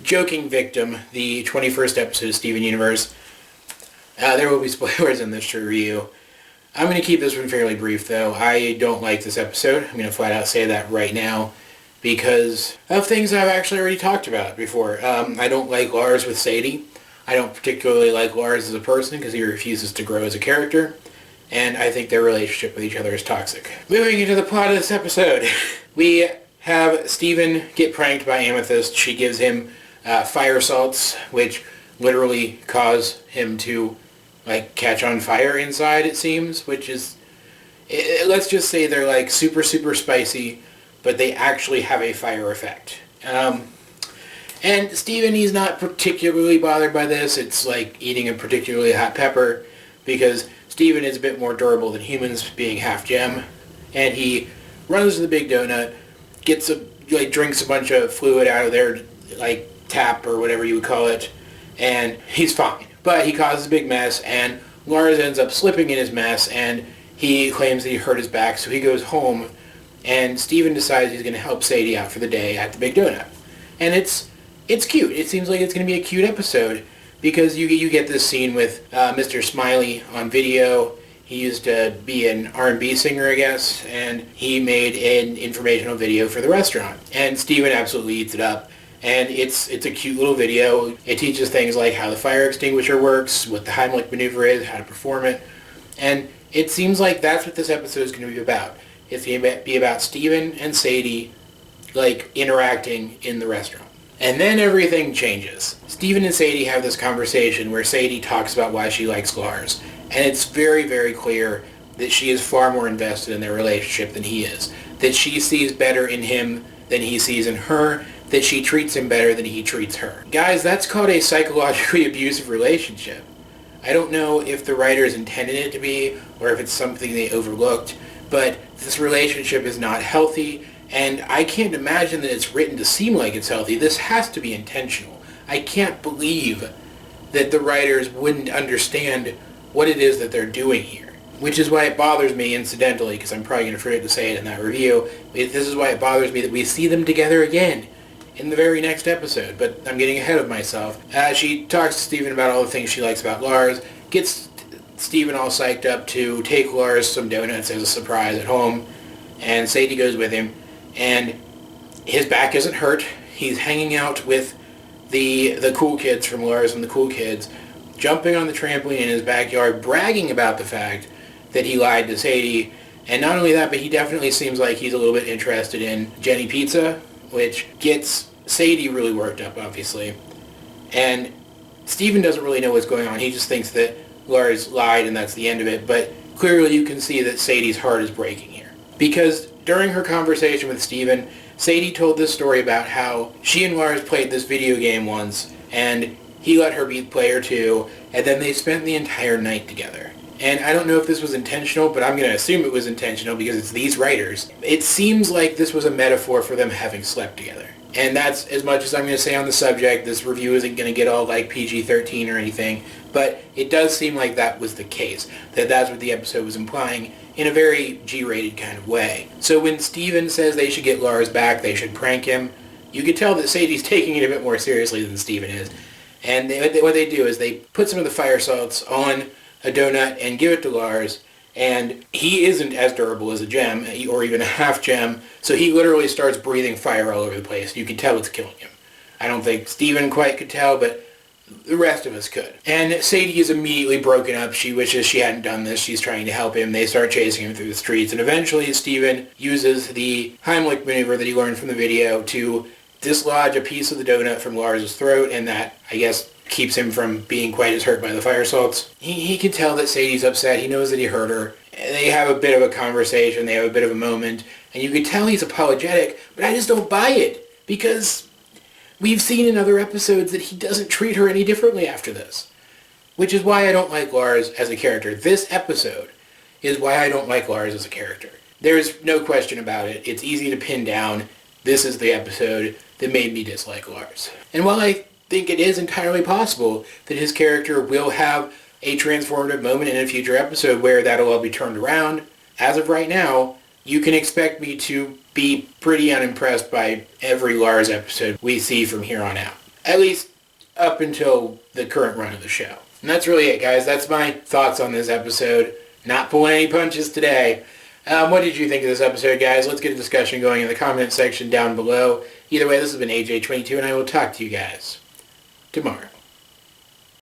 Joking Victim, the 21st episode of Steven Universe. There will be spoilers in this review. I'm going to keep this one fairly brief, though. I don't like this episode. I'm going to flat out say that right now because of things I've actually already talked about before. I don't like Lars with Sadie. I don't particularly like Lars as a person because he refuses to grow as a character. And I think their relationship with each other is toxic. Moving into the plot of this episode, we have Steven get pranked by Amethyst. She gives him fire salts, which literally cause him to catch on fire inside, it seems, which is, let's just say they're super, super spicy, but they actually have a fire effect. And Steven, he's not particularly bothered by this. It's like eating a particularly hot pepper, because Steven is a bit more durable than humans, being half gem, and he runs to the big donut, drinks a bunch of fluid out of their tap or whatever you would call it, and he's fine. But he causes a big mess, and Lars ends up slipping in his mess, and he claims that he hurt his back, so he goes home, and Steven decides he's going to help Sadie out for the day at the big donut. And it's cute. It seems like it's going to be a cute episode, because you get this scene with Mr. Smiley on video. He used to be an R&B singer, I guess, and he made an informational video for the restaurant. And Steven absolutely eats it up. And it's a cute little video. It teaches things like how the fire extinguisher works, what the Heimlich maneuver is, how to perform it. And it seems like that's what this episode is going to be about. It's going to be about Steven and Sadie, interacting in the restaurant. And then everything changes. Steven and Sadie have this conversation where Sadie talks about why she likes Lars. And it's very, very clear that she is far more invested in their relationship than he is. That she sees better in him than he sees in her. That she treats him better than he treats her. Guys, that's called a psychologically abusive relationship. I don't know if the writers intended it to be, or if it's something they overlooked, but this relationship is not healthy, and I can't imagine that it's written to seem like it's healthy. This has to be intentional. I can't believe that the writers wouldn't understand what it is that they're doing here. Which is why it bothers me, incidentally, because I'm probably going to forget to say it in that review, this is why it bothers me that we see them together again in the very next episode, but I'm getting ahead of myself. She talks to Steven about all the things she likes about Lars, gets Steven all psyched up to take Lars some donuts as a surprise at home, and Sadie goes with him, and his back isn't hurt. He's hanging out with the cool kids from Lars and the Cool Kids, jumping on the trampoline in his backyard, bragging about the fact that he lied to Sadie, and not only that, but he definitely seems like he's a little bit interested in Jenny Pizza, which gets Sadie really worked up, obviously. And Steven doesn't really know what's going on. He just thinks that Lars lied and that's the end of it. But clearly you can see that Sadie's heart is breaking here. Because during her conversation with Steven, Sadie told this story about how she and Lars played this video game once, and he let her be player too, and then they spent the entire night together. And I don't know if this was intentional, but I'm going to assume it was intentional because it's these writers. It seems like this was a metaphor for them having slept together. And that's as much as I'm going to say on the subject. This review isn't going to get all PG-13 or anything, but it does seem like that was the case, that that's what the episode was implying in a very G-rated kind of way. So when Steven says they should get Lars back, they should prank him, you can tell that Sadie's taking it a bit more seriously than Steven is. And what they do is they put some of the fire salts on a donut and give it to Lars, and he isn't as durable as a gem, or even a half gem, so he literally starts breathing fire all over the place. You can tell it's killing him. I don't think Steven quite could tell, but the rest of us could. And Sadie is immediately broken up. She wishes she hadn't done this. She's trying to help him. They start chasing him through the streets, and eventually Steven uses the Heimlich maneuver that he learned from the video to dislodge a piece of the donut from Lars's throat, and that, I guess, keeps him from being quite as hurt by the fire salts. He can tell that Sadie's upset. He knows that he hurt her. They have a bit of a conversation. They have a bit of a moment. And you can tell he's apologetic, but I just don't buy it. Because we've seen in other episodes that he doesn't treat her any differently after this. Which is why I don't like Lars as a character. This episode is why I don't like Lars as a character. There's no question about it. It's easy to pin down. This is the episode that made me dislike Lars. And while I think it is entirely possible that his character will have a transformative moment in a future episode where that'll all be turned around, as of right now, you can expect me to be pretty unimpressed by every Lars episode we see from here on out. At least up until the current run of the show. And that's really it, guys. That's my thoughts on this episode. Not pulling any punches today. What did you think of this episode, guys? Let's get a discussion going in the comment section down below. Either way, this has been AJ22, and I will talk to you guys tomorrow.